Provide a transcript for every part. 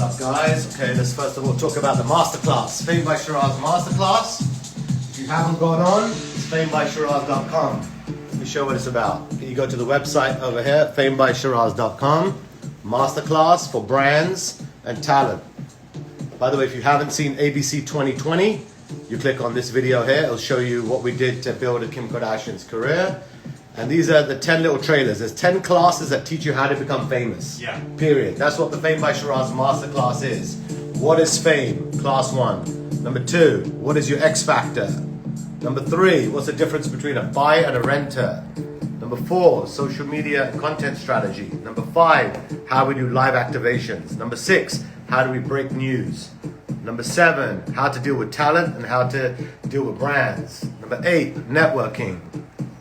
up, guys? Okay, let's first of all talk about the masterclass. Fame by Sheeraz masterclass. If you haven't gone on, it's famebysheeraz.com. Let me show you what it's about. You go to the website over here, famebysheeraz.com. Masterclass for brands and talent. By the way, if you haven't seen ABC 2020, you click on this video here. It'll show you what we did to build Kim Kardashian's career. And these are the 10 little trailers. There's 10 classes that teach you how to become famous. Yeah. Period. That's what the Fame by Sheeraz masterclass is. What is fame? Class 1. Number 2, what is your X factor? Number 3, what's the difference between a buy and a renter? Number 4, social media and content strategy. Number 5, how we do live activations. Number 6, how do we break news? Number 7, how to deal with talent and how to deal with brands. Number 8, networking.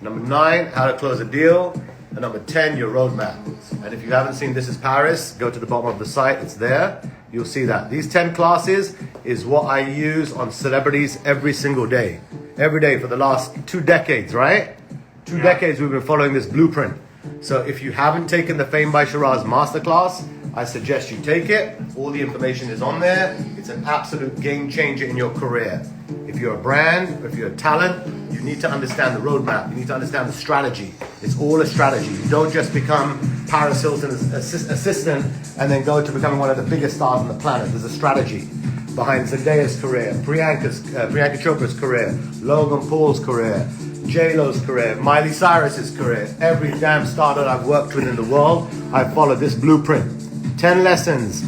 Number 9, how to close a deal. And number 10, your roadmap. And if you haven't seen This is Paris, go to the bottom of the site, it's there. You'll see that. These 10 classes is what I use on celebrities every single day. Every day for the last 2 decades, right? 2 decades we've been following this blueprint. So if you haven't taken the Fame by Sheeraz masterclass, I suggest you take it. All the information is on there. It's an absolute game changer in your career. If you're a brand, if you're a talent, you need to understand the roadmap. You need to understand the strategy. It's all a strategy. You don't just become Paris Hilton's assistant and then go to becoming one of the biggest stars on the planet. There's a strategy behind Zendaya's career, Priyanka Chopra's career, Logan Paul's career, J-Lo's career, Miley Cyrus's career. Every damn star that I've worked with in the world, I follow this blueprint. 10 lessons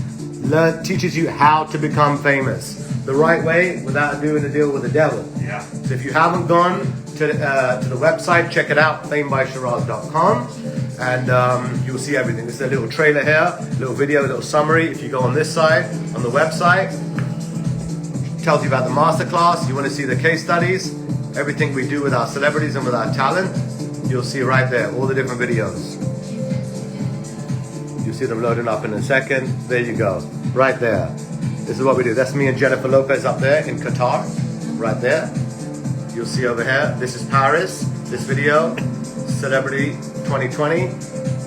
teaches you how to become famous the right way without doing the deal with the devil. Yeah. So if you haven't gone to the website, check it out, famebysheeraz.com, and you'll see everything. This is a little trailer here, little video, little summary. If you go on this side, on the website, it tells you about the masterclass. You want to see the case studies, everything we do with our celebrities and with our talent, you'll see right there, all the different videos. You'll see them loading up in a second. There you go, right there. This is what we do. That's me and Jennifer Lopez up there in Qatar, right there. You'll see over here, This is Paris, this video, Celebrity 2020,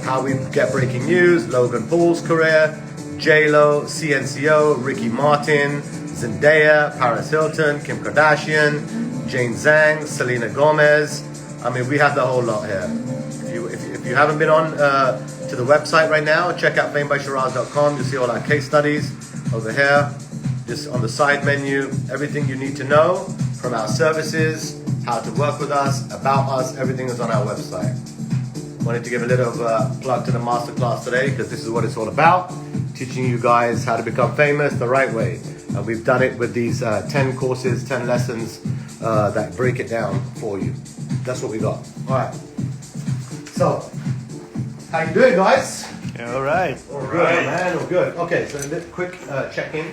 how we get breaking news, Logan Paul's career, J-Lo, CNCO, Ricky Martin, Zendaya, Paris Hilton, Kim Kardashian, Jane Zhang, Selena Gomez. I mean, we have the whole lot here. If you haven't been on to the website right now, check out famebysheeraz.com. You'll see all our case studies over here. Just on the side menu, everything you need to know from our services, how to work with us, about us, everything is on our website. Wanted to give a little plug to the masterclass today because this is what it's all about, teaching you guys how to become famous the right way. And we've done it with these 10 courses, 10 lessons that break it down for you. That's what we got. All right. So, how you doing, guys? All right. All right, man. All good. Okay, so a quick check-in.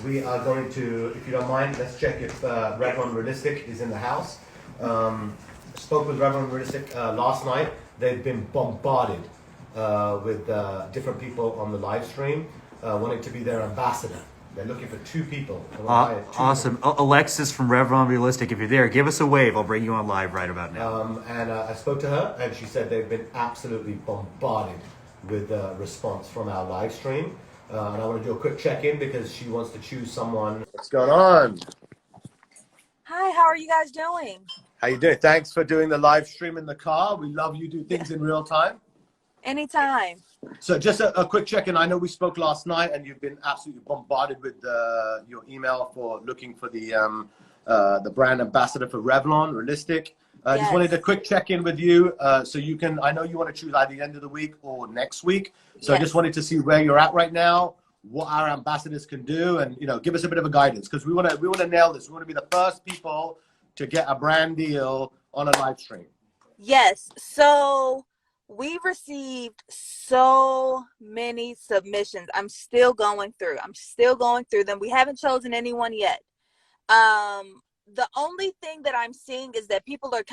We are going to, if you don't mind, let's check if Revlon Realistic is in the house. Spoke with Revlon Realistic last night. They've been bombarded with different people on the live stream wanting to be their ambassador. They're looking for 2 people. Awesome. Alexis from Revlon Realistic, if you're there, give us a wave. I'll bring you on live right about now. And I spoke to her, and she said they've been absolutely bombarded with response from our live stream. And I want to do a quick check-in because she wants to choose someone. What's going on? Hi, how are you guys doing? How you doing? Thanks for doing the live stream in the car. We love you do things in real time. Anytime. So just a quick check-in. I know we spoke last night, and you've been absolutely bombarded with your email for looking for the brand ambassador for Revlon Realistic. Yes. Just wanted a quick check-in with you, so you can. I know you want to choose either the end of the week or next week. So I just wanted to see where you're at right now, what our ambassadors can do, and give us a bit of a guidance because we want to nail this. We want to be the first people to get a brand deal on a live stream. Yes. So we received so many submissions. I'm still going through them. We haven't chosen anyone yet. The only thing that I'm seeing is that people are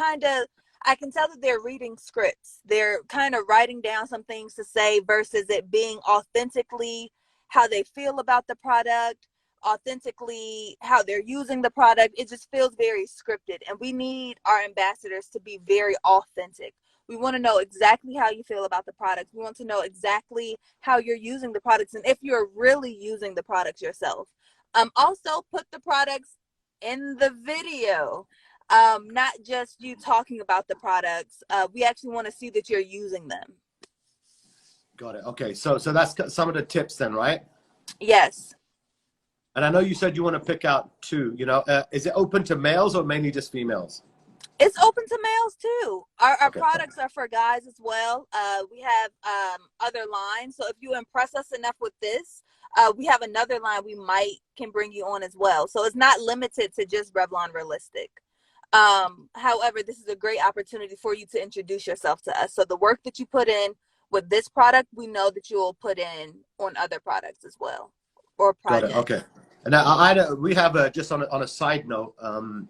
I can tell that they're reading scripts. They're kind of writing down some things to say versus it being authentically how they feel about the product, authentically how they're using the product. It just feels very scripted, and we need our ambassadors to be very authentic. We want to know exactly how you feel about the products. We want to know exactly how you're using the products and if you're really using the products yourself. Also, put the products in the video, not just you talking about the products. We actually want to see that you're using them. Got it. Okay, so that's some of the tips then, right? Yes. And I know you said you want to pick out two. You know, is it open to males or mainly just females? It's open to males too. Our Okay. products are for guys as well. We have other lines. So if you impress us enough with this, we have another line we can bring you on as well. So it's not limited to just Revlon Realistic. However, this is a great opportunity for you to introduce yourself to us. So the work that you put in with this product, we know that you will put in on other products as well, or projects. Got it. Okay. And we have just on a side note,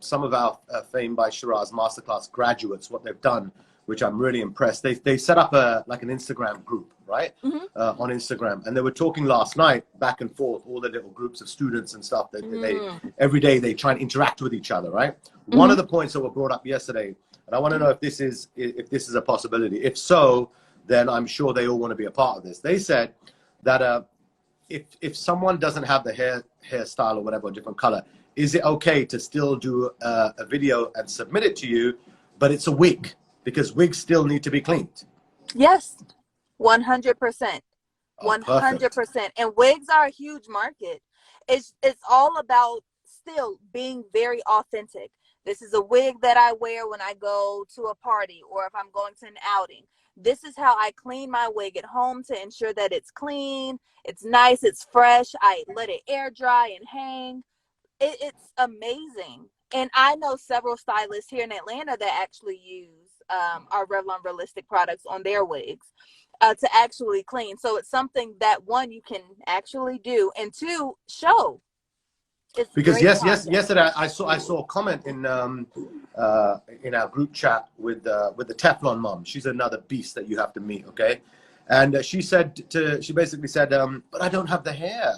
some of our Fame by Sheeraz Masterclass graduates, what they've done, which I'm really impressed. They set up like an Instagram group, right? On Instagram, and they were talking last night back and forth, all the little groups of students and stuff. They every day they try and interact with each other, right? One of the points that were brought up yesterday, and I want to know if this is a possibility. If so, then I'm sure they all want to be a part of this. They said that if someone doesn't have the hairstyle or whatever, a different color, is it okay to still do a video and submit it to you, but it's a wig, because wigs still need to be cleaned? Yes, 100%. Oh, 100%. And wigs are a huge market. It's all about still being very authentic. This is a wig that I wear when I go to a party or if I'm going to an outing. This is how I clean my wig at home to ensure that it's clean, it's nice, it's fresh. I let it air dry and hang. It's amazing. And I know several stylists here in Atlanta that actually use our Revlon Realistic products on their wigs to actually clean. So it's something that, one, you can actually do, and two, show. It's because content. yesterday I saw a comment in our group chat with the Teflon mom. She's another beast that you have to meet, okay? And she basically said, but I don't have the hair.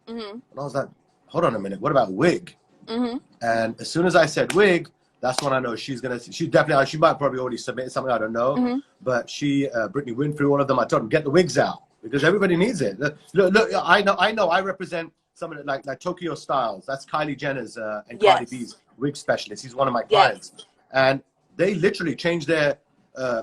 And I was like, hold on a minute, what about wig? And as soon as I said wig, that's when I know she might probably already submit something, I don't know. But Brittany Winfrey, all of them, I told them, get the wigs out, because everybody needs it. Look, I know, I represent someone like Tokyo Styles. That's Kylie Jenner's and Cardi B's wig specialist. He's one of my clients. And they literally change their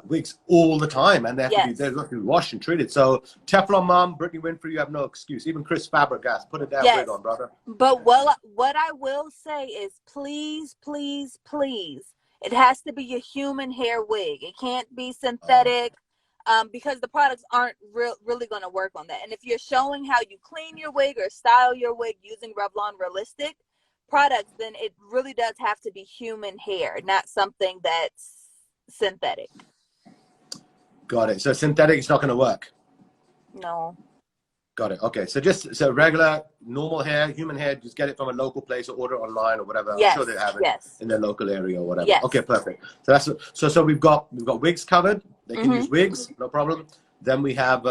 wigs all the time, and they have to be washed and treated. So Teflon mom, Brittany Winfrey, you have no excuse. Even Chris Fabregas, put a damn wig on, brother. But what I will say is, please, please, please, it has to be a human hair wig. It can't be synthetic. Because the products aren't really going to work on that. And if you're showing how you clean your wig or style your wig using Revlon Realistic products, then it really does have to be human hair, not something that's synthetic. Got it. So synthetic is not going to work? No. Got it. Okay. So regular, normal hair, human hair, just get it from a local place or order online or whatever. I'm sure they have it in their local area or whatever. Okay, perfect. So we've got wigs covered. They can use wigs, no problem. Then we have,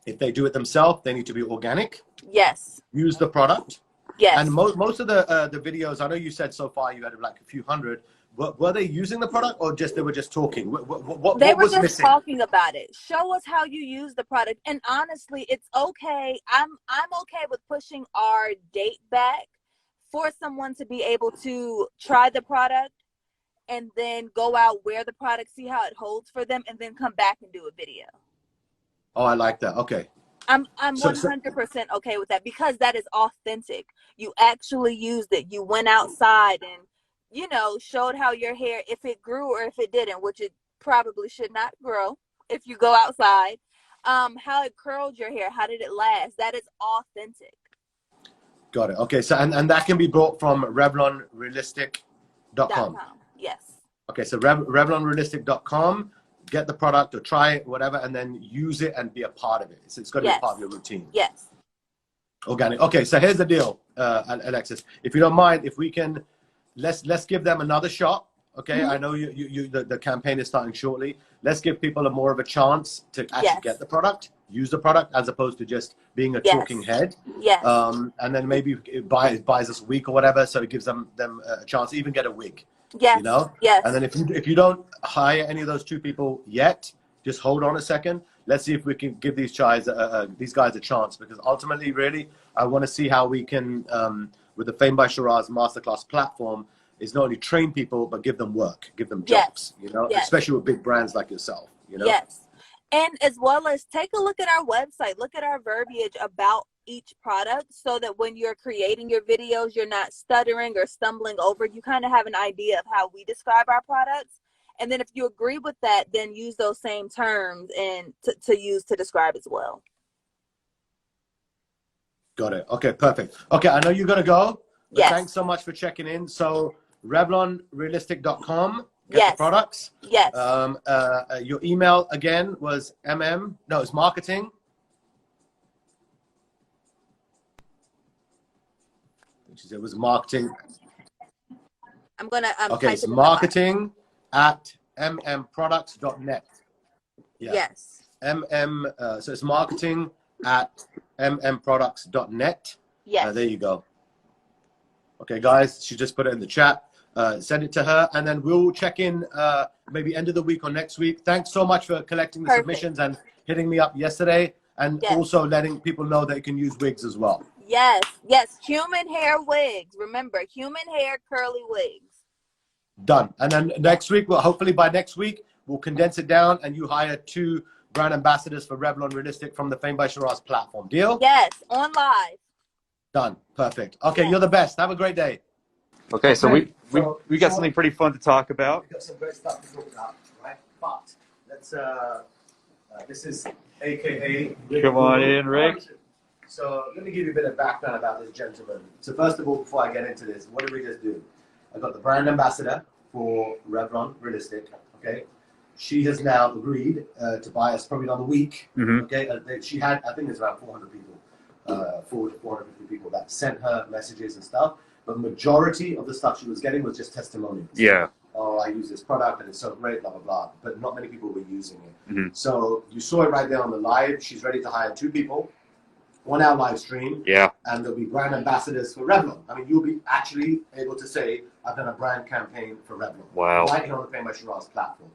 if they do it themselves, they need to be organic. Yes. Use the product. Yes. And most of the videos, I know you said so far you had like a few hundred. Were they using the product, or they were just talking? What they were was just missing? talking about it. Show us how you use the product. And honestly, it's okay. I'm okay with pushing our date back for someone to be able to try the product and then go out, wear the product, see how it holds for them, and then come back and do a video. Oh, I like that. Okay. I'm 100% okay with that, because that is authentic. You actually used it. You went outside and, you know, showed how your hair, if it grew or if it didn't, which it probably should not grow if you go outside, how it curled your hair, how did it last? That is authentic. Got it. Okay. So, and that can be bought from RevlonRealistic.com. Yes. Okay. So RevlonRealistic.com, get the product or try it, whatever, and then use it and be a part of it. So it's got to be a part of your routine. Yes. Organic. Okay. So here's the deal, Alexis, if you don't mind, if we can, let's give them another shot. Okay. I know the campaign is starting shortly. Let's give people more of a chance to actually get the product, use the product, as opposed to just being a talking head. Yes. And then maybe it buys us a week or whatever, so it gives them a chance to even get a wig. Yes. You know, Yes. and then if you don't hire any of those 2 people yet, just hold on a second. Let's see if we can give these guys a chance, because ultimately, really, I want to see how we can, with the Fame by Sheeraz Masterclass platform, is not only train people but give them work, give them Yes. jobs. You know, Yes. especially with big brands like yourself. You know. Yes. And as well as take a look at our website, look at our verbiage about each product, so that when you're creating your videos, you're not stuttering or stumbling over. You kind of have an idea of how we describe our products. And then if you agree with that, then use those same terms and to use to describe as well. Got it. Okay, perfect. Okay, I know you're going to go, but Yes. thanks so much for checking in. So, RevlonRealistic.com, get Yes. the products. Yes. Your email again was it's marketing. It was marketing. I'm going to Okay, it's marketing at mmproducts.net. Yeah. Yes. So it's marketing at mmproducts.net. Yes. There you go. Okay, guys, she just put it in the chat. Send it to her, and then we'll check in maybe end of the week or next week. Thanks so much for collecting the submissions and hitting me up yesterday, and also letting people know that you can use wigs as well. Yes, yes, human hair wigs. Remember, human hair curly wigs. Done. And then next week, well, hopefully by next week, we'll condense it down, and you hire 2 brand ambassadors for Revlon Realistic from the Fame by Sheeraz platform. Deal? Yes, on live. Done. Perfect. Okay, you're the best. Have a great day. Okay, so we got something pretty fun to talk about. We've got some great stuff to talk about, right? But let's this is AKA Come on in, Rick. So let me give you a bit of background about this gentleman. So first of all, before I get into this, what did we just do? I got the brand ambassador for Revlon Realistic. Okay, she has now agreed to buy us probably another week. Okay, she had, I think it's around 400 people, 450 people that sent her messages and stuff. But majority of the stuff she was getting was just testimonials. Yeah. Oh, I use this product and it's so great, blah, blah, blah. But not many people were using it. So you saw it right there on the live. She's ready to hire 2 people, 1 hour live stream. Yeah. And there'll be brand ambassadors for Revlon. I mean, you'll be actually able to say, I've done a brand campaign for Revlon. Wow. Right here on the Fame by Sheeraz platform.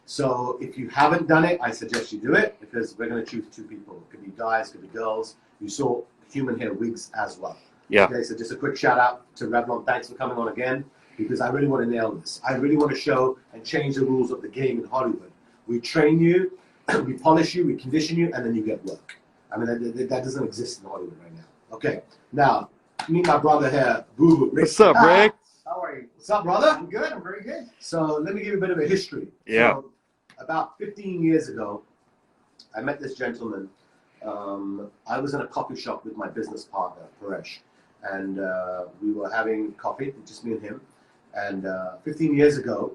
So if you haven't done it, I suggest you do it, because we're going to choose 2 people. It could be guys, it could be girls. You saw human hair wigs as well. Yeah. Okay, so just a quick shout out to Revlon. Thanks for coming on again, because I really want to nail this. I really want to show and change the rules of the game in Hollywood. We train you, we polish you, we condition you, and then you get work. I mean, that doesn't exist in Hollywood right now. Okay, now, meet my brother here, Boo. What's up, Rick? How are you? What's up, brother? I'm good, I'm very good. So let me give you a bit of a history. Yeah. So, about 15 years ago, I met this gentleman. I was in a coffee shop with my business partner, Paresh. And we were having coffee, just me and him. And 15 years ago,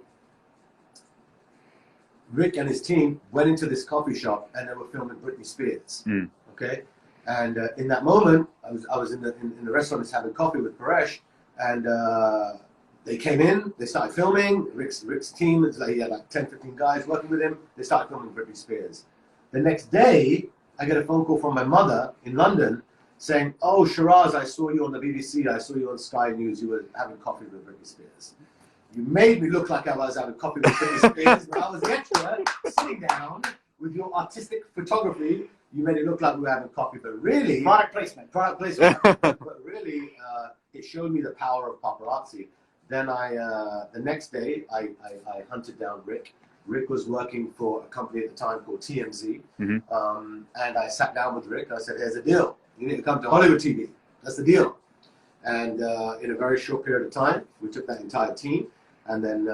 Rick and his team went into this coffee shop and they were filming Britney Spears. Okay, and in that moment, I was in the restaurant just having coffee with Paresh, and they came in, they started filming. Rick's team, he had like 10, 15 guys working with him. They started filming Britney Spears. The next day, I get a phone call from my mother in London, saying, oh, Sheeraz, I saw you on the BBC, I saw you on Sky News, you were having coffee with Britney Spears. You made me look like I was having coffee with Britney Spears, but I was actually sitting down with your artistic photography. You made it look like we were having coffee, but really... Product placement. But really, it showed me the power of paparazzi. Then the next day, I hunted down Rick. Rick was working for a company at the time called TMZ. And I sat down with Rick and I said, here's the deal. You need to come to Hollywood TV. That's the deal. And in a very short period of time, we took that entire team and then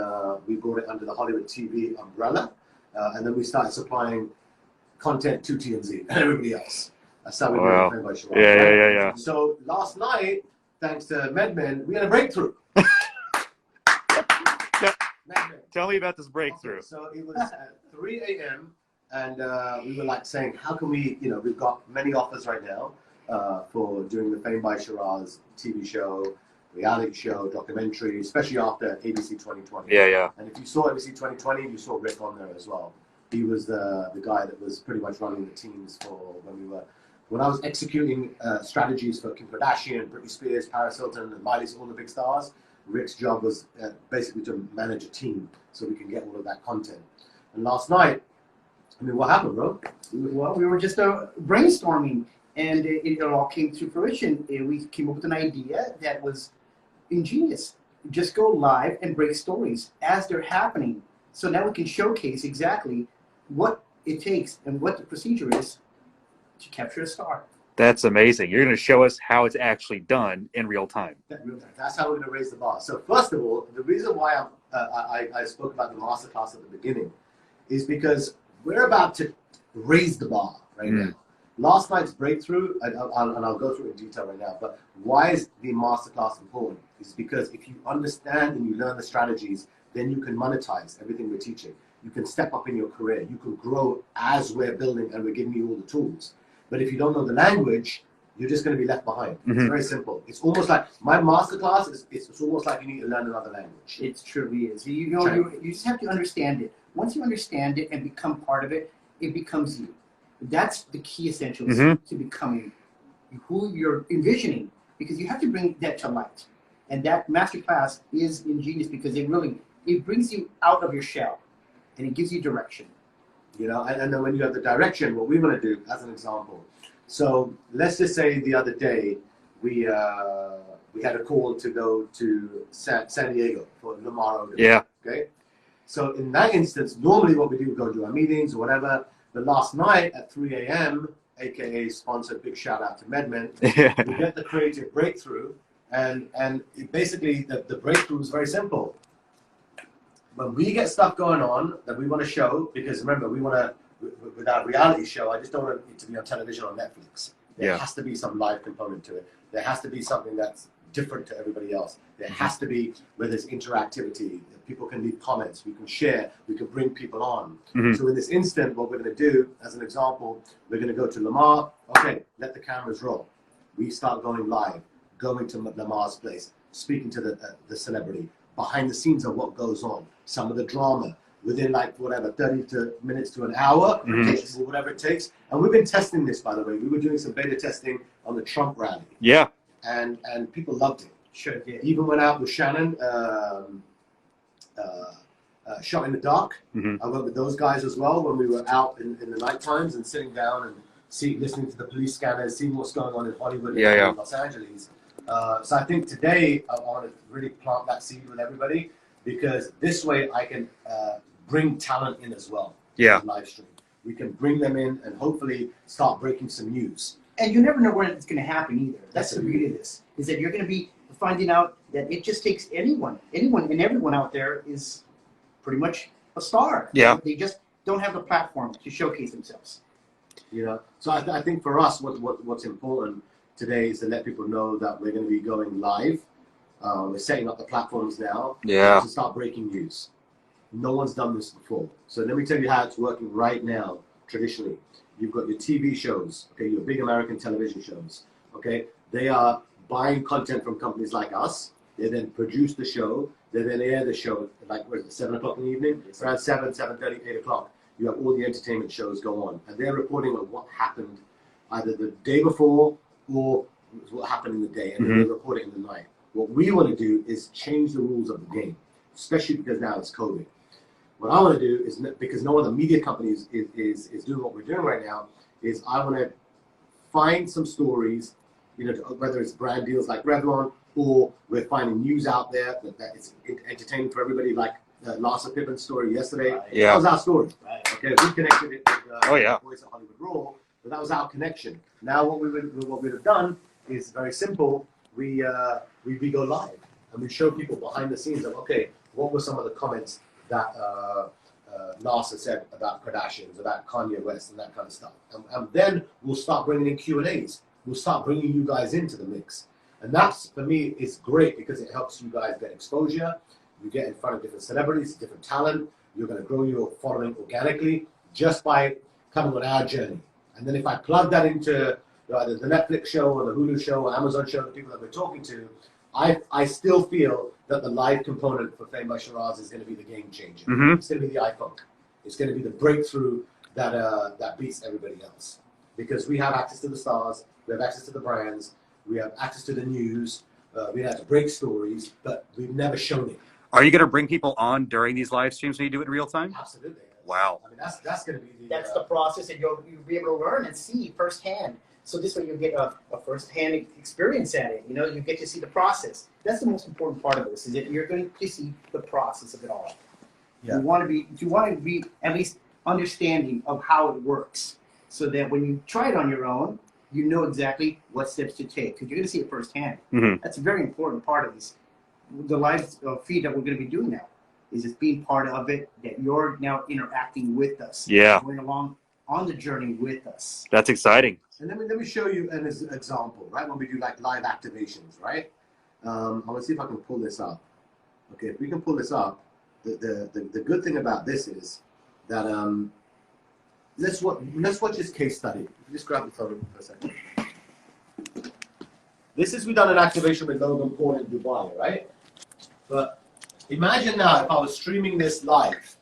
we brought it under the Hollywood TV umbrella. And then we started supplying content to TMZ and everybody else. That's how we did it by Sheeraz. Yeah. So last night, thanks to MedMen, we had a breakthrough. Tell me about this breakthrough. Okay, so it was at 3 a.m. and we were like saying, how can we, we've got many offers right now for doing the Fame by Sheeraz TV show, reality show, documentary, especially after ABC 2020. Yeah. And if you saw ABC 2020, you saw Rick on there as well. He was the guy that was pretty much running the teams for when I was executing strategies for Kim Kardashian, Britney Spears, Paris Hilton, and Miley's, all the big stars. Rick's job was basically to manage a team so we can get all of that content. And last night, I mean, what happened, bro? Well, we were just brainstorming, and it all came to fruition. We came up with an idea that was ingenious. Just go live and break stories as they're happening. So now we can showcase exactly what it takes and what the procedure is to capture a star. That's amazing. You're going to show us how it's actually done in real time. That's how we're going to raise the bar. So first of all, the reason why I spoke about the masterclass at the beginning is because we're about to raise the bar right now. Last night's breakthrough, and I'll go through it in detail right now, but why is the masterclass important? Is because if you understand and you learn the strategies, then you can monetize everything we're teaching. You can step up in your career. You can grow as we're building and we're giving you all the tools. But if you don't know the language, you're just going to be left behind. It's very simple. It's almost like my masterclass it's almost like you need to learn another language. It truly is. You just have to understand it. Once you understand it and become part of it, it becomes you. That's the key essentials to becoming who you're envisioning, because you have to bring that to light. And that masterclass is ingenious because it brings you out of your shell and it gives you direction. You know, and then when you have the direction, what we want to do, as an example. So let's just say the other day we had a call to go to San Diego for Lamar. Yeah. Okay. So in that instance, normally what we do, we go do our meetings or whatever. But last night at 3 a.m., aka sponsored, big shout out to MedMen, we get the creative breakthrough, and basically the breakthrough is very simple. When we get stuff going on that we want to show, because remember, we want to, with our reality show, I just don't want it to be on television or Netflix. There has to be some live component to it. There has to be something that's different to everybody else. There has to be where there's interactivity. People can leave comments. We can share. We can bring people on. So in this instant, what we're going to do, as an example, we're going to go to Lamar. Okay, let the cameras roll. We start going live, going to Lamar's place, speaking to the celebrity, behind the scenes of what goes on, some of the drama, within like whatever, 30 minutes to an hour, or whatever it takes. And we've been testing this, by the way. We were doing some beta testing on the Trump rally. Yeah. And people loved it. Sure. Yeah. Even went out with Shannon, Shot in the Dark. I went with those guys as well when we were out in the night times and sitting down and listening to the police scanners, seeing what's going on in Hollywood and Los Angeles. So I think today I want to really plant that seed with everybody, because this way I can bring talent in as well. Yeah. Live stream. We can bring them in and hopefully start breaking some news. And you never know when it's going to happen either. That's the beauty of this, is that you're going to be finding out that it just takes anyone and everyone out there is pretty much a star. Yeah. They just don't have the platform to showcase themselves. You know, so I think for us, what's important today is to let people know that we're going to be going live. We're setting up the platforms now to start breaking news. No one's done this before. So let me tell you how it's working right now, traditionally. You've got your TV shows, okay, your big American television shows, okay? They are buying content from companies like us. They then produce the show. They then air the show at like, what is it, 7 o'clock in the evening? It's around 7, 7:30, 8 o'clock. You have all the entertainment shows go on. And they're reporting on what happened either the day before or what happened in the day. And then they report it in the night. What we want to do is change the rules of the game, especially because now it's COVID. What I want to do is, because no other media company is doing what we're doing right now, is I want to find some stories, you know, whether it's brand deals like Revlon, or we're finding news out there that is entertaining for everybody, like Larsa Pippen's story yesterday. That was our story. Okay, we connected it with Voice of Hollywood Raw, but that was our connection. Now what we'd have done is very simple. We go live and we show people behind the scenes of, okay, what were some of the comments that Larsa said about Kardashians, about Kanye West, and that kind of stuff. And then we'll start bringing in Q&As. We'll start bringing you guys into the mix. And that's, for me, is great because it helps you guys get exposure. You get in front of different celebrities, different talent. You're going to grow your following organically just by coming on our journey. And then if I plug that into either the Netflix show or the Hulu show or Amazon show, the people that we're talking to, I still feel that the live component for Fame by Sheeraz is going to be the game changer. It's going to be the iPhone. It's going to be the breakthrough that beats everybody else. Because we have access to the stars, we have access to the brands, we have access to the news, we had to break stories, but we've never shown it. Are you going to bring people on during these live streams when you do it in real time? Absolutely. Wow. I mean, that's going to be That's the process, and you'll be able to learn and see firsthand. So this way you'll get a firsthand experience at it. You know, you get to see the process. That's the most important part of this, is that you're going to see the process of it all. Yeah. You want to be at least understanding of how it works, so that when you try it on your own, you know exactly what steps to take, because you're going to see it firsthand. Mm-hmm. That's a very important part of this. The live feed that we're going to be doing now is just being part of it, that you're now interacting with us. Yeah. Going along on the journey with us. That's exciting. And let me show you an example, right? When we do like live activations, right? I'm gonna see if I can pull this up. Okay, if we can pull this up, the good thing about this is that let's watch this case study. Just grab the phone for a second. We've done an activation with Logan Paul in Dubai, right? But imagine now if I was streaming this live,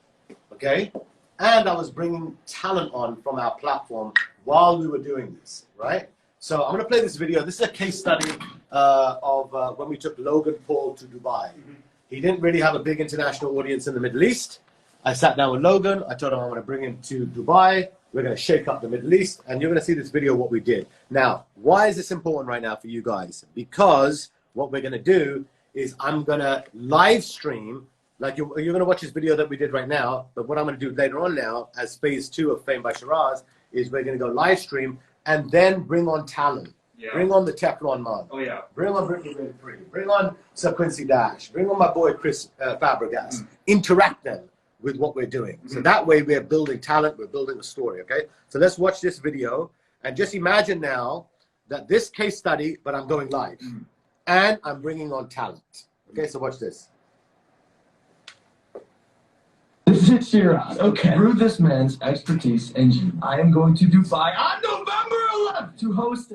okay? And I was bringing talent on from our platform while we were doing this, right? So I'm going to play this video. This is a case study of when we took Logan Paul to Dubai. Mm-hmm. He didn't really have a big international audience in the Middle East. I sat down with Logan. I told him I'm going to bring him to Dubai. We're going to shake up the Middle East. And you're going to see this video, what we did. Now, why is this important right now for you guys? Because what we're going to do is I'm going to live stream. Like you're going to watch this video that we did right now, but what I'm going to do later on now, as phase 2 of Fame by Sheeraz, is we're going to go live stream and then bring on talent. Yeah. Bring on the Teflon Man. Oh yeah. Bring on Brittany Winfrey. Bring on Sir Quincy Dash. Bring on my boy Chris Fabregas. Mm. Interact them with what we're doing. Mm-hmm. So that way we're building talent, we're building a story, okay? So let's watch this video and just imagine now that this case study, but I'm going live. Mm. And I'm bringing on talent. Okay, so watch this. This is Sheeraz. Okay. Through this man's expertise and I am going to Dubai on November 11th to host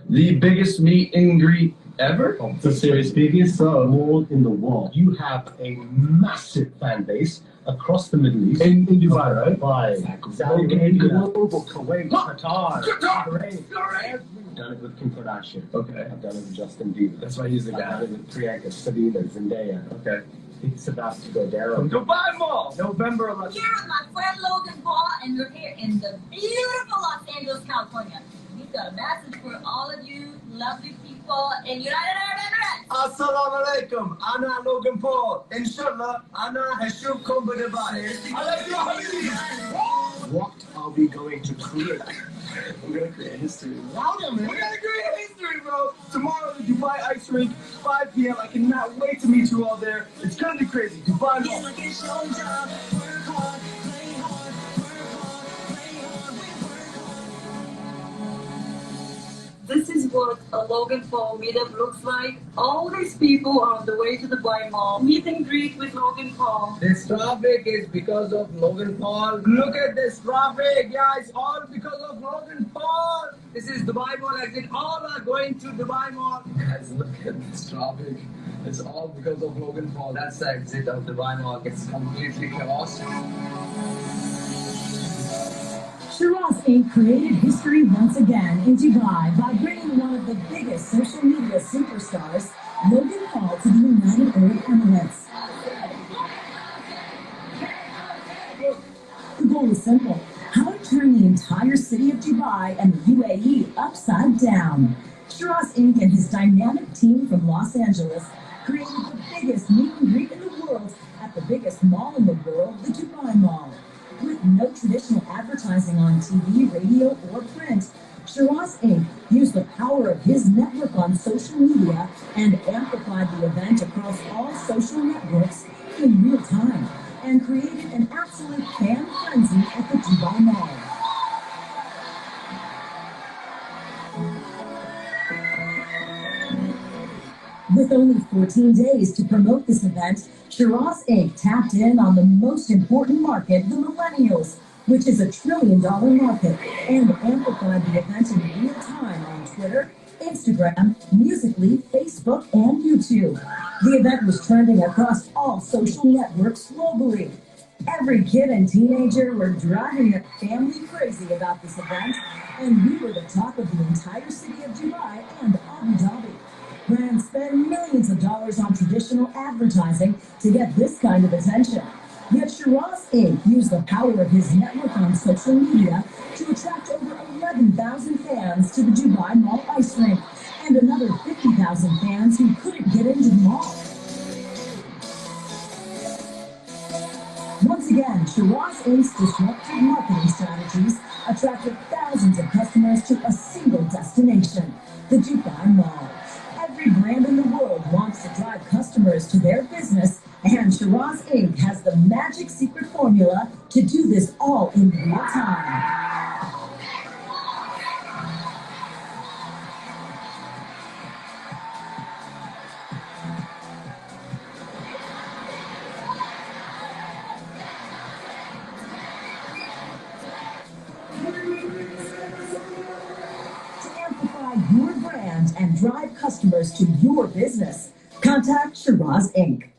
the biggest meet and greet ever. So serious biggest wall in the wall. You have a massive fan base across the Middle East. In Dubai, right? Dubai, Saudi Arabia, Kuwait, Qatar, Bahrain. I've done it with Kim Kardashian. Okay. I've done it with Justin Bieber. That's why he's the guy. I've done it with Priyanka, Sabina, Zendaya. Okay. It's about to go down. Dubai Mall, November 11th. Here with my friend Logan Paul, and we're here in the beautiful Los Angeles, California. We've got a message for all of you lovely people in United Arab Emirates. Assalamu alaikum. Ana Logan Paul. Inshallah, Ana Hashubkum Dubai. What are we going to create? We're going to create history. Louder, man. We're going to create history, bro. Tomorrow, the Dubai Ice Rink, 5 p.m. I cannot wait to meet you all there. It's going to be crazy. Dubai Mall. This is what a Logan Paul meetup looks like. All these people are on the way to the Dubai Mall. Meet and greet with Logan Paul. This traffic is because of Logan Paul. Look at this traffic, guys. All because of Logan Paul. This is Dubai Mall exit. All are going to Dubai Mall. Guys, look at this traffic. It's all because of Logan Paul. That's the exit of Dubai Mall. It's completely chaos. Sheeraz Inc. created history once again in Dubai by bringing one of the biggest social media superstars, Logan Paul, to the United Arab Emirates. The goal is simple: how to turn the entire city of Dubai and the UAE upside down. Sheeraz Inc. and his dynamic team from Los Angeles created the biggest meet and greet in the world at the biggest mall in the world, the Dubai Mall. With no traditional advertising on TV, radio, or print, Sheeraz Inc. used the power of his network on social media and amplified the event across all social networks in real time and created an absolute fan frenzy at the Dubai Mall. With only 14 days to promote this event, Sheeraz Inc. tapped in on the most important market, the millennials, which is $1 trillion market, and amplified the event in real time on Twitter, Instagram, Musical.ly, Facebook, and YouTube. The event was trending across all social networks globally. Every kid and teenager were driving their family crazy about this event, and we were the talk of the entire city of Dubai and Abu Dhabi. Brands spend millions of dollars on traditional advertising to get this kind of attention. Yet Sheeraz Inc. used the power of his network on social media to attract over 11,000 fans to the Dubai Mall ice rink and another 50,000 fans who couldn't get into the mall. Once again, Sheeraz Inc.'s disruptive marketing strategies attracted thousands of customers to a single destination, the Dubai Mall. Every brand in the world wants to drive customers to their business, and Sheeraz Inc. has the magic secret formula to do this all in real time. Your brand and drive customers to your business. Contact Sheeraz Inc.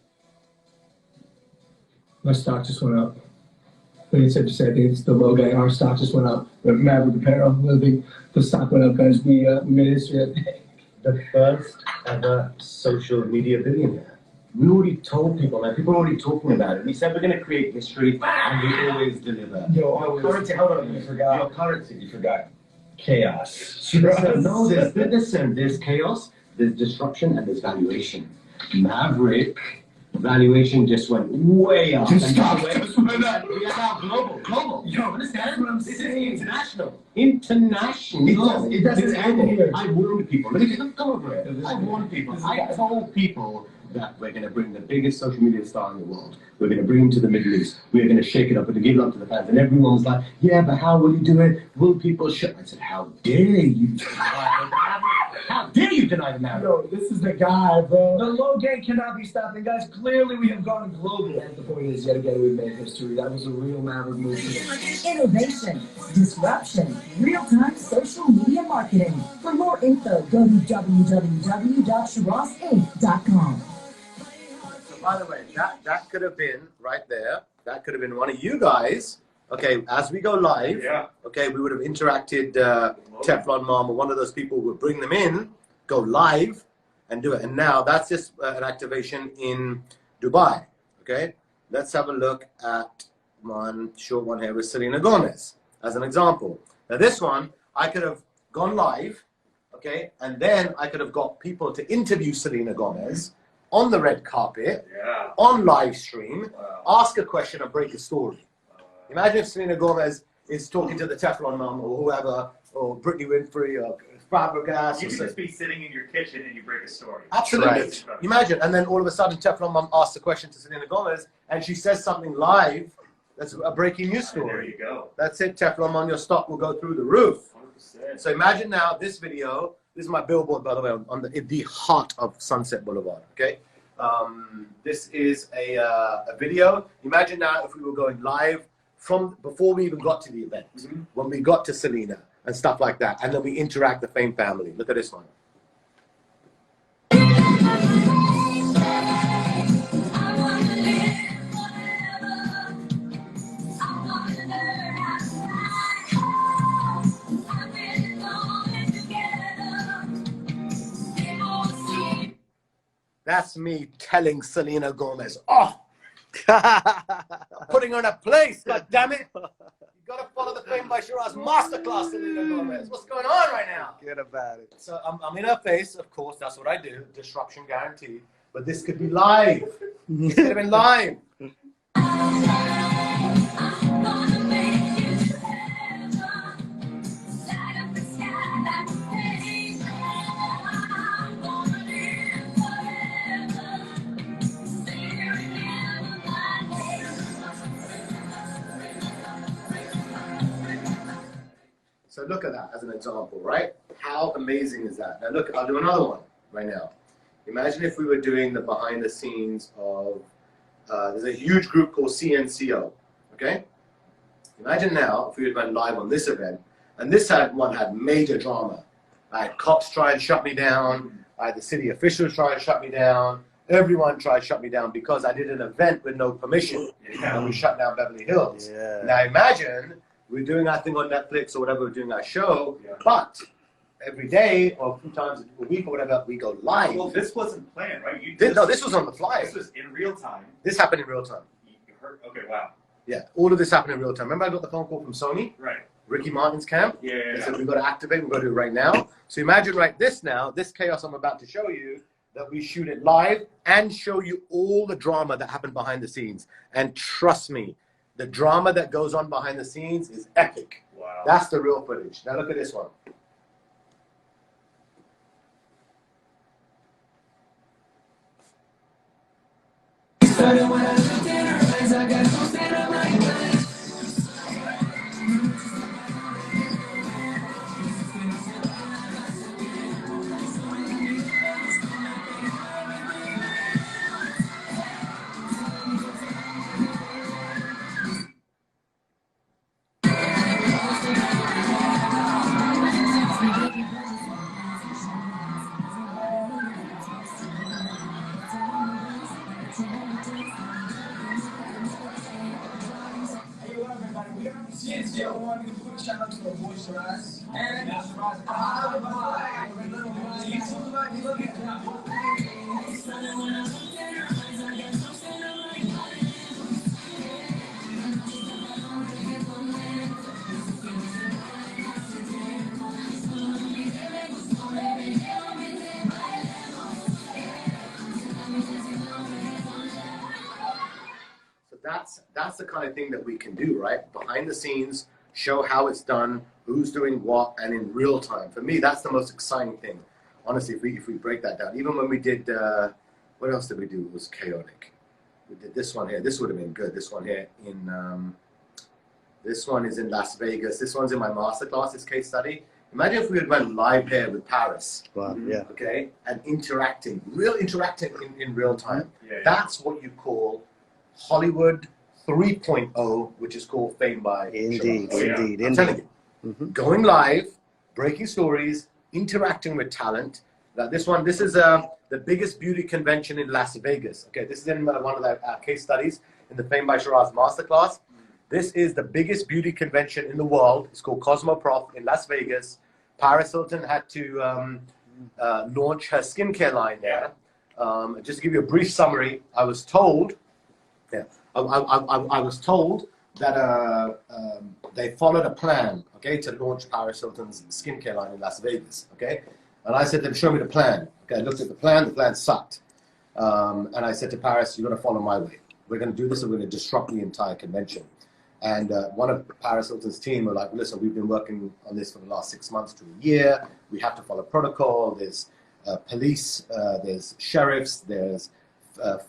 My stock just went up. Like I said, I think it's the low guy. Our stock just went up. Maverick Apparel, the stock went up, guys. We made history. The first ever social media billionaire. We already told people, man. People are already talking about it. We said we're going to create history, and we always deliver. Your currency, hold on, you forgot. Your currency. You forgot. Chaos. No, there's chaos, there's disruption, and there's valuation. Maverick valuation just went way up. Just and stop. we are now global. You don't understand what I'm This is saying? international. It doesn't end here. I warned people. Let me come over here. I warned people. I told people that we're going to bring the biggest social media star in the world. We're going to bring him to the Middle East. We're going to shake it up and give it up to the fans. And everyone was like, yeah, but how will you do it? Will people shut? I said, how dare you? How dare you deny the matter? Yo, this is the guy, bro. The low game cannot be stopped. And guys, clearly we have gone global. And the point is, yet again, we made history. That was a real Maverick move. Innovation, disruption, real-time social media marketing. For more info, go to www.sheerazinc.com. By the way, that could have been right there. That could have been one of you guys. Okay, as we go live, okay, we would have interacted Teflon Mom or one of those people would bring them in, go live, and do it. And now that's just an activation in Dubai. Okay, let's have a look at one short one here with Selena Gomez as an example. Now this one, I could have gone live, okay, and then I could have got people to interview Selena Gomez on the red carpet, on live stream, ask a question and break a story. Imagine if Selena Gomez is talking to the Teflon Mom or whoever, or Britney Winfrey or Fabregas. You can just be sitting in your kitchen and you break a story. Absolutely. Right. Imagine, and then all of a sudden Teflon Mom asks a question to Selena Gomez and she says something live that's a breaking news story. There you go. That's it, Teflon Mom, your stock will go through the roof. 100%. So imagine now this video, this is my billboard, by the way, on the heart of Sunset Boulevard, okay? This is a video. Imagine now if we were going live from before we even got to the event, when we got to Selena and stuff like that, and then we interact the Fame family. Look at this one. That's me telling Selena Gomez, oh, putting her in a place, god damn it. You gotta follow the Fame by Sheeraz masterclass, Selena Gomez. What's going on right now? Forget about it. So I'm in her face, of course, that's what I do. Disruption guaranteed. But this could be live. This could have been live. So look at that as an example, right? How amazing is that? Now look, I'll do another one right now. Imagine if we were doing the behind the scenes of, there's a huge group called CNCO, okay? Imagine now if we had went live on this event, and this one had major drama. I had cops try and shut me down, I had the city officials try and shut me down, everyone tried to shut me down because I did an event with no permission, and we shut down Beverly Hills. Now imagine we're doing our thing on Netflix or whatever, we're doing our show, but every day or a few times a week or whatever, we go live. Well, this wasn't planned, right? No, this was on the fly. This was in real time. This happened in real time. You heard? Okay, wow. Yeah, all of this happened in real time. Remember I got the phone call from Sony? Right. Ricky Martin's camp? Yeah. They said we've got to activate, we've got to do it right now. So imagine right this now, this chaos I'm about to show you, that we shoot it live and show you all the drama that happened behind the scenes. And trust me, the drama that goes on behind the scenes is epic. Wow. That's the real footage. Now look at this one. Shout out to the boy Sheeraz. And that's the kind of thing that we can do, right? Behind the scenes, show how it's done, who's doing what, and in real time. For me, that's the most exciting thing. Honestly, if we break that down, even when we did, what else did we do? It was chaotic. We did this one here. This would have been good. This one here in, this one is in Las Vegas. This one's in my masterclass, this case study. Imagine if we had went live here with Paris. Wow, yeah. Okay, and interacting in real time. Yeah. That's what you call Hollywood 3.0, which is called Fame by Indeed, Sheeraz. indeed, I'm telling indeed. you, going live, breaking stories, interacting with talent. Now this is the biggest beauty convention in Las Vegas. Okay, this is in one of the case studies in the Fame by Sheeraz masterclass. This is the biggest beauty convention in the world. It's called Cosmoprof in Las Vegas. Paris Hilton had to launch her skincare line there. Just to give you a brief summary, I was told, I was told that they followed a plan, okay, to launch Paris Hilton's skincare line in Las Vegas, okay? And I said to them, show me the plan. Okay, I looked at the plan sucked. And I said to Paris, you're gonna follow my way. We're gonna do this and we're gonna disrupt the entire convention. And one of Paris Hilton's team were like, listen, we've been working on this for the last 6 months to a year. We have to follow protocol. There's police, there's sheriffs, there's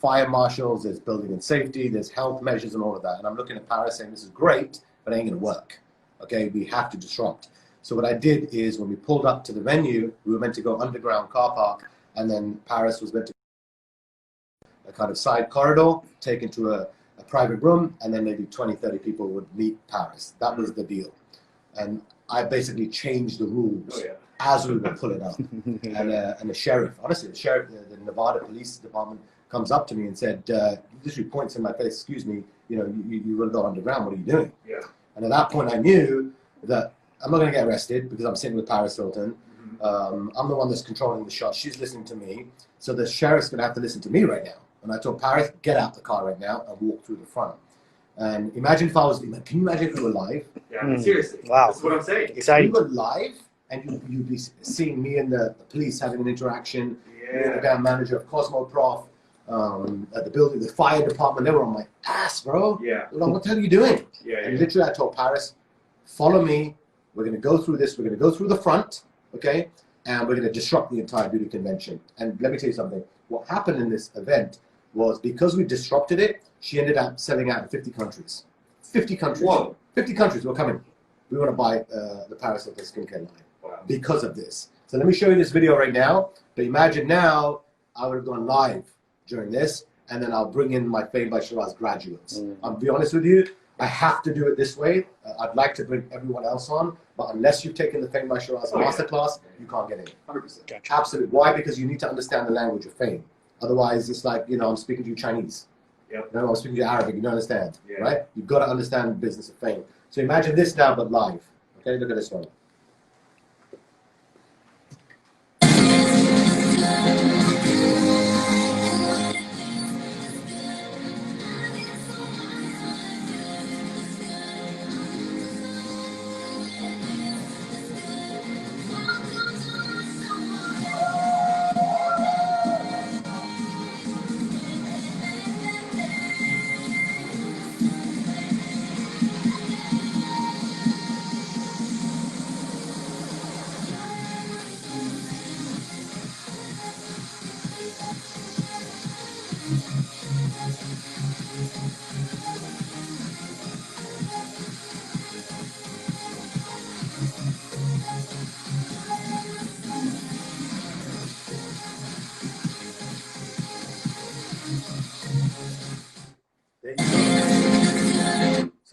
fire marshals, there's building and safety, there's health measures and all of that. And I'm looking at Paris saying, this is great, but it ain't gonna work. Okay, we have to disrupt. So what I did is when we pulled up to the venue, we were meant to go underground car park, and then Paris was meant to a kind of side corridor, take into a private room, and then maybe 20, 30 people would meet Paris. That was the deal. And I basically changed the rules as we were pulling up. And the sheriff, honestly, the sheriff, the Nevada Police Department comes up to me and said, literally points in my face, excuse me, you know, you want to go underground, what are you doing? Yeah. And at that point I knew that I'm not going to get arrested because I'm sitting with Paris Hilton. I'm the one that's controlling the shot. She's listening to me. So the sheriff's going to have to listen to me right now. And I told Paris, get out the car right now and walk through the front. And imagine if I was, can you imagine if we were live? Yeah, seriously. Wow. That's what I'm saying. Exciting. If we were live and you'd be seeing me and the police having an interaction, me and the damn manager of Cosmoprof, at the building, the fire department, they were on my ass, bro. Yeah. They were like, what the hell are you doing? And literally I told Paris, follow me. We're going to go through this. We're going to go through the front, okay? And we're going to disrupt the entire beauty convention. And let me tell you something. What happened in this event was because we disrupted it, she ended up selling out in 50 countries. 50 countries. Whoa. 50 countries were coming. We want to buy the Paris Hilton skincare line because of this. So let me show you this video right now. But imagine now I would have gone live during this, and then I'll bring in my Fame by Sheeraz graduates. I'll be honest with you, I have to do it this way. I'd like to bring everyone else on, but unless you've taken the Fame by Sheeraz masterclass, you can't get in. 100%. Gotcha. Absolutely. Why? Because you need to understand the language of fame. Otherwise, it's like, you know, I'm speaking to you Chinese. Yep. No, I'm speaking to you Arabic. You don't understand, right? You've got to understand the business of fame. So imagine this now, but live. Okay, look at this one.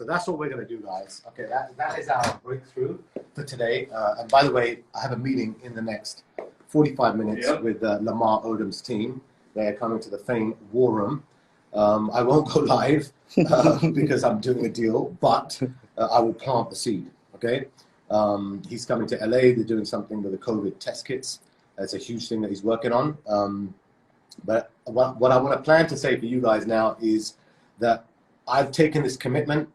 that's what we're going to do, guys. Okay, that is our breakthrough for today. And by the way, I have a meeting in the next 45 minutes with Lamar Odom's team. They're coming to the Fame War Room. I won't go live because I'm doing a deal, but I will plant the seed, okay? He's coming to LA. They're doing something with the COVID test kits. That's a huge thing that he's working on. But what I want to plan to say for you guys now is that I've taken this commitment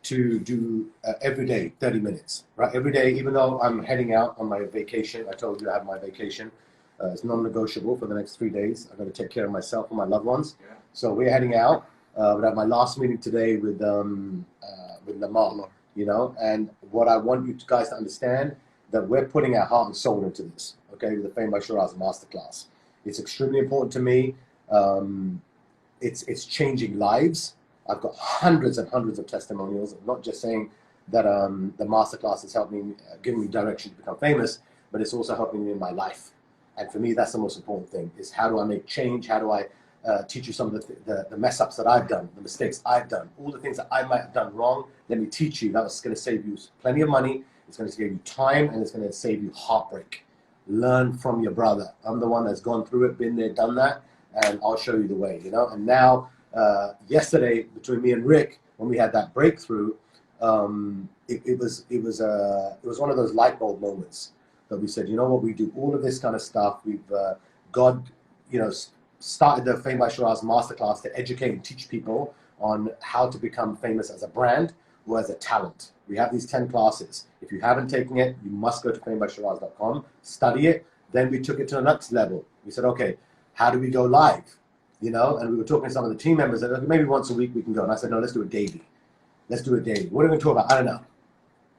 to do every day 30 minutes, right? Every day, even though I'm heading out on my vacation. I told you I have my vacation. It's non-negotiable for the next 3 days. I've got to take care of myself and my loved ones. Yeah. So we're heading out. We have my last meeting today with Lamar, you know, and what I want you guys to understand that we're putting our heart and soul into this, okay, with the Fame by Sheeraz Masterclass. It's extremely important to me. It's changing lives. I've got hundreds and hundreds of testimonials. I'm not just saying that the masterclass has helped me, giving me direction to become famous, but it's also helping me in my life. And for me, that's the most important thing, is how do I make change? How do I teach you some of the mess ups that I've done, the mistakes I've done, all the things that I might have done wrong. Let me teach you. That's going to save you plenty of money. It's going to save you time, and it's going to save you heartbreak. Learn from your brother. I'm the one that's gone through it, been there, done that, and I'll show you the way, you know. And now, yesterday, between me and Rick, when we had that breakthrough, it was one of those light bulb moments that we said, you know what, we do all of this kind of stuff. We've God, you know, started the Fame by Sheeraz Masterclass to educate and teach people on how to become famous as a brand or as a talent. We have these 10 classes. If you haven't taken it, you must go to famebysheeraz.com, study it. Then we took it to the next level. We said, okay, how do we go live? You know, and we were talking to some of the team members that maybe once a week we can go. And I said, no, let's do it daily. Let's do it daily. What are we going to talk about? I don't know.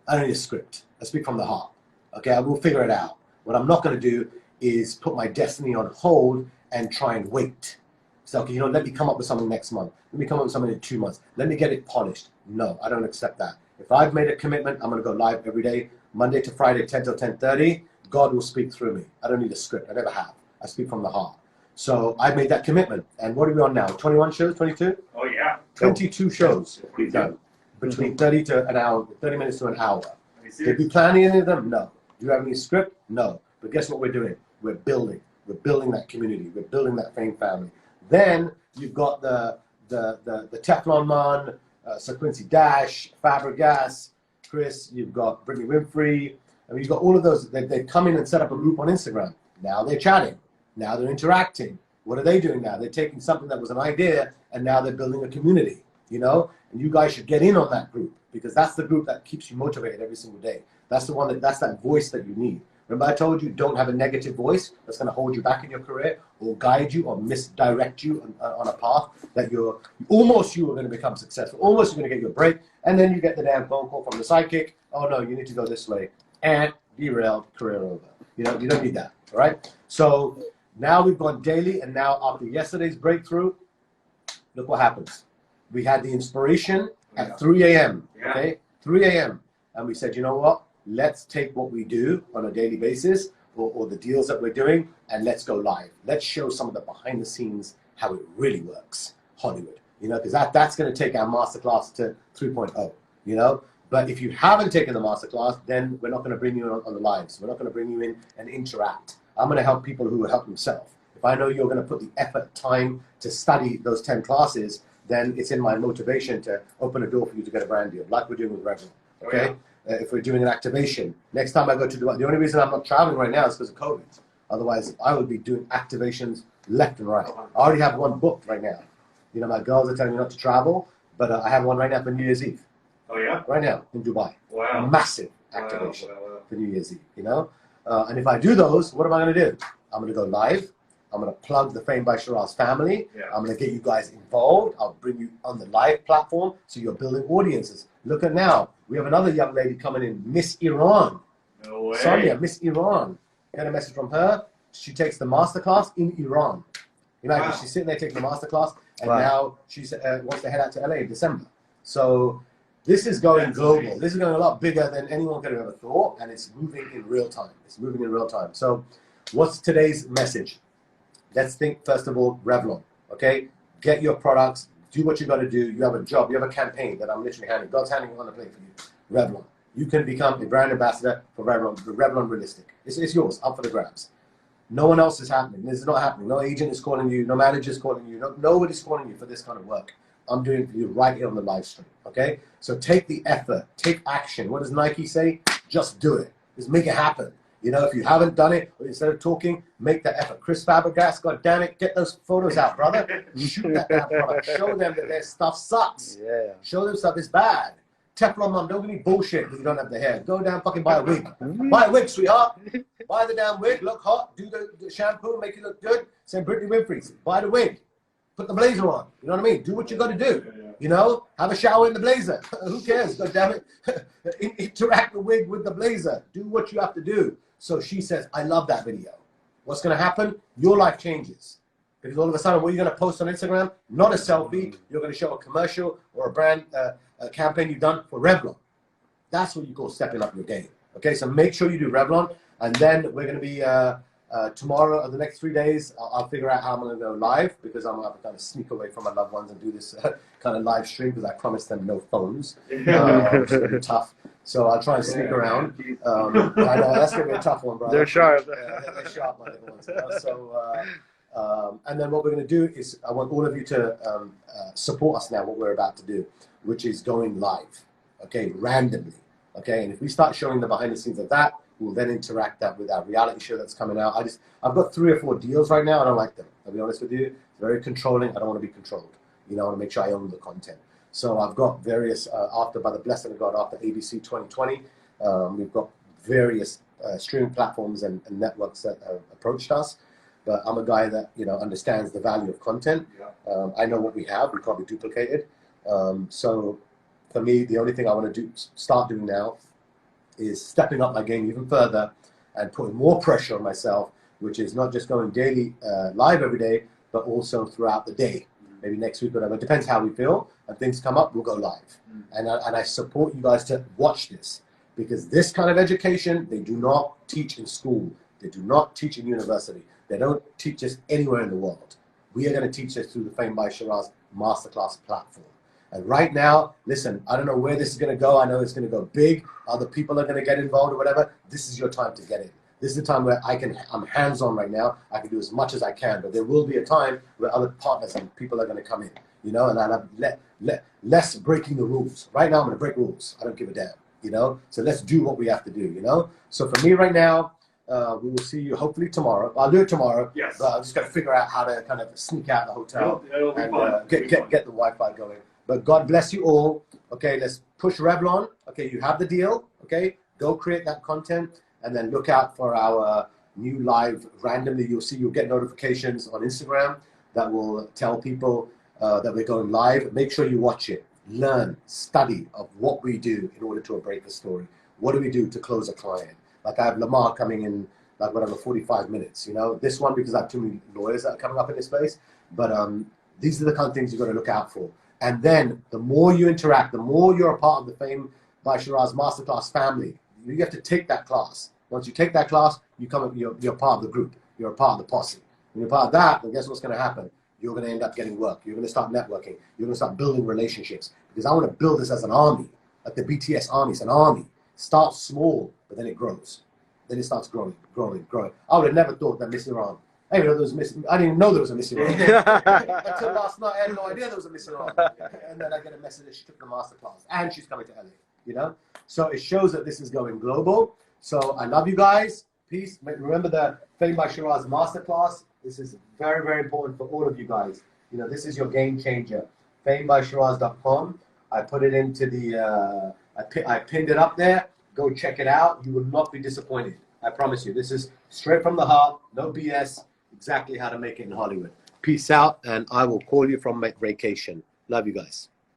I don't need a script. I speak from the heart. Okay, I will figure it out. What I'm not going to do is put my destiny on hold and try and wait. So, okay, you know, let me come up with something next month. Let me come up with something in 2 months. Let me get it polished. No, I don't accept that. If I've made a commitment, I'm going to go live every day, Monday to Friday, 10 till 10:30. God will speak through me. I don't need a script. I never have. I speak from the heart. So I made that commitment. And what are we on now? 21 shows, 22? Oh, yeah. 22 shows we've done. Between 30 to an hour, 30 minutes to an hour. Did we plan any of them? No. Do you have any script? No. But guess what we're doing? We're building. We're building that community. We're building that Fame family. Then you've got the Teflon Man, Sir Quincy Dash, Fabregas, Chris. You've got Brittany Winfrey. I mean, you've got all of those. They come in and set up a group on Instagram. Now they're chatting. Now they're interacting. What are they doing now? They're taking something that was an idea and now they're building a community. You know, and you guys should get in on that group because that's the group that keeps you motivated every single day. That's the one that's that voice that you need. Remember I told you, don't have a negative voice that's going to hold you back in your career or guide you or misdirect you on a path that you are going to become successful. Almost you're going to get your break. And then you get the damn phone call from the psychic. Oh no, you need to go this way. And derailed, career over. You know, you don't need that. All right. So now we've gone daily. And now after yesterday's breakthrough, look what happens. We had the inspiration at 3 a.m. Okay, 3 a.m. And we said, you know what? Let's take what we do on a daily basis or the deals that we're doing and let's go live. Let's show some of the behind the scenes how it really works. Hollywood, you know, because that's going to take our masterclass to 3.0, you know. But if you haven't taken the masterclass, then we're not going to bring you on the lives. We're not going to bring you in and interact. I'm going to help people who will help themselves. If I know you're going to put the effort, time to study those 10 classes, then it's in my motivation to open a door for you to get a brand deal, like we're doing with Revlon, okay? Oh, yeah. If we're doing an activation, next time I go to Dubai, the only reason I'm not traveling right now is because of COVID. Otherwise, I would be doing activations left and right. I already have one booked right now. You know, my girls are telling me not to travel, but I have one right now for New Year's Eve. Oh, yeah? Right now, in Dubai. Wow. A massive activation for New Year's Eve, you know? And if I do those, what am I going to do? I'm going to go live. I'm going to plug the Fame by Sheeraz family. Yeah. I'm going to get you guys involved. I'll bring you on the live platform so you're building audiences. Look at now. We have another young lady coming in, Miss Iran. No way. Sonia, Miss Iran. I got a message from her. She takes the masterclass in Iran. Imagine, wow. She's sitting there taking the masterclass, and wow. Now she wants to head out to LA in December. So this is going global. Amazing. This is going a lot bigger than anyone could have ever thought, and it's moving in real time. It's moving in real time. So what's today's message? Let's think, first of all, Revlon, okay? Get your products, do what you got to do. You have a job, you have a campaign that I'm literally handling. God's handing it on the plate for you. Revlon. You can become a brand ambassador for Revlon Realistic. It's yours, up for the grabs. No one else is happening. This is not happening. No agent is calling you. No manager is calling you. Nobody's calling you for this kind of work. I'm doing it for you right here on the live stream. Okay? So take the effort. Take action. What does Nike say? Just do it. Just make it happen. You know, if you haven't done it, instead of talking, make that effort. Chris Fabregas, God damn it, get those photos out, brother. Shoot that damn product. Show them that their stuff sucks. Yeah. Show them stuff is bad. Teflon mom, don't give me bullshit because you don't have the hair. Go down, fucking buy a wig. Buy a wig, sweetheart. Buy the damn wig, look hot, do the shampoo, make it look good. Send Brittany Winfrey, buy the wig. Put the blazer on. You know what I mean? Do what you got to do. You know, have a shower in the blazer. Who cares? God damn it. Interact the wig with the blazer. Do what you have to do. So she says, I love that video. What's going to happen? Your life changes. Because all of a sudden, what are you going to post on Instagram? Not a selfie. You're going to show a commercial or a brand a campaign you've done for Revlon. That's what you call stepping up your game. Okay, so make sure you do Revlon. And then we're going to be tomorrow or the next 3 days, I'll figure out how I'm going to go live because I'm going to kind of sneak away from my loved ones and do this kind of live stream because I promised them no phones. It's going to be tough. So I'll try and sneak around. I know, that's going to be a tough one, bro. They're sharp. They're sharp, my little ones. You know? So, and then what we're going to do is I want all of you to support us now, what we're about to do, which is going live, okay, randomly, okay? And if we start showing the behind the scenes of that, we'll then interact that with our reality show that's coming out. I've got 3 or 4 deals right now. I don't like them. I'll be honest with you. It's very controlling. I don't want to be controlled. You know, I want to make sure I own the content. So I've got various, by the blessing of God, after ABC 2020, we've got various streaming platforms and networks that have approached us. But I'm a guy that, you know, understands the value of content. I know what we have. We can't be duplicated. So for me, the only thing I want to start doing now is stepping up my game even further and putting more pressure on myself, which is not just going daily live every day, but also throughout the day. Maybe next week, whatever. It depends how we feel. And things come up, we'll go live. And I support you guys to watch this because this kind of education, they do not teach in school. They do not teach in university. They don't teach us anywhere in the world. We are going to teach this through the Fame by Sheeraz Masterclass platform. And right now, listen, I don't know where this is going to go. I know it's going to go big. Other people are going to get involved or whatever. This is your time to get in. This is the time where I'm hands-on right now. I can do as much as I can, but there will be a time where other partners and people are going to come in, you know, and I'll have less breaking the rules. Right now, I'm going to break rules. I don't give a damn, you know. So let's do what we have to do, you know. So for me right now, we will see you hopefully tomorrow. I'll do it tomorrow. Yes. But I've just got to figure out how to kind of sneak out the hotel It'll be and fun. get the Wi-Fi going. But God bless you all. Okay, let's push Revlon. Okay, you have the deal. Okay, go create that content and then look out for our new live randomly. You'll get notifications on Instagram that will tell people that we're going live. Make sure you watch it. Learn, study of what we do in order to break the story. What do we do to close a client? Like I have Lamar coming in, like whatever, 45 minutes. You know, this one because I have too many lawyers that are coming up in this space. But these are the kind of things you've got to look out for. And then the more you interact, the more you're a part of the Fame by Sheeraz Masterclass family. You have to take that class. Once you take that class, you're part of the group. You're a part of the posse. When you're part of that, then guess what's going to happen? You're going to end up getting work. You're going to start networking. You're going to start building relationships. Because I want to build this as an army, like the BTS army. It's an army. Starts small, but then it grows. Then it starts growing. I would have never thought that Miss Iran. I didn't even know there was a Miss Iran. Until last night, I had no idea there was a Miss Iran. And then I get a message that she took the masterclass. And she's coming to LA, you know? So it shows that this is going global. So I love you guys. Peace. Remember the Fame by Sheeraz Masterclass. This is very, very important for all of you guys. You know, this is your game changer. FameBySheeraz.com. I put it into the, I pinned it up there. Go check it out. You will not be disappointed. I promise you. This is straight from the heart. No BS. Exactly how to make it in Hollywood. Peace out. And I will call you from my vacation. Love you guys.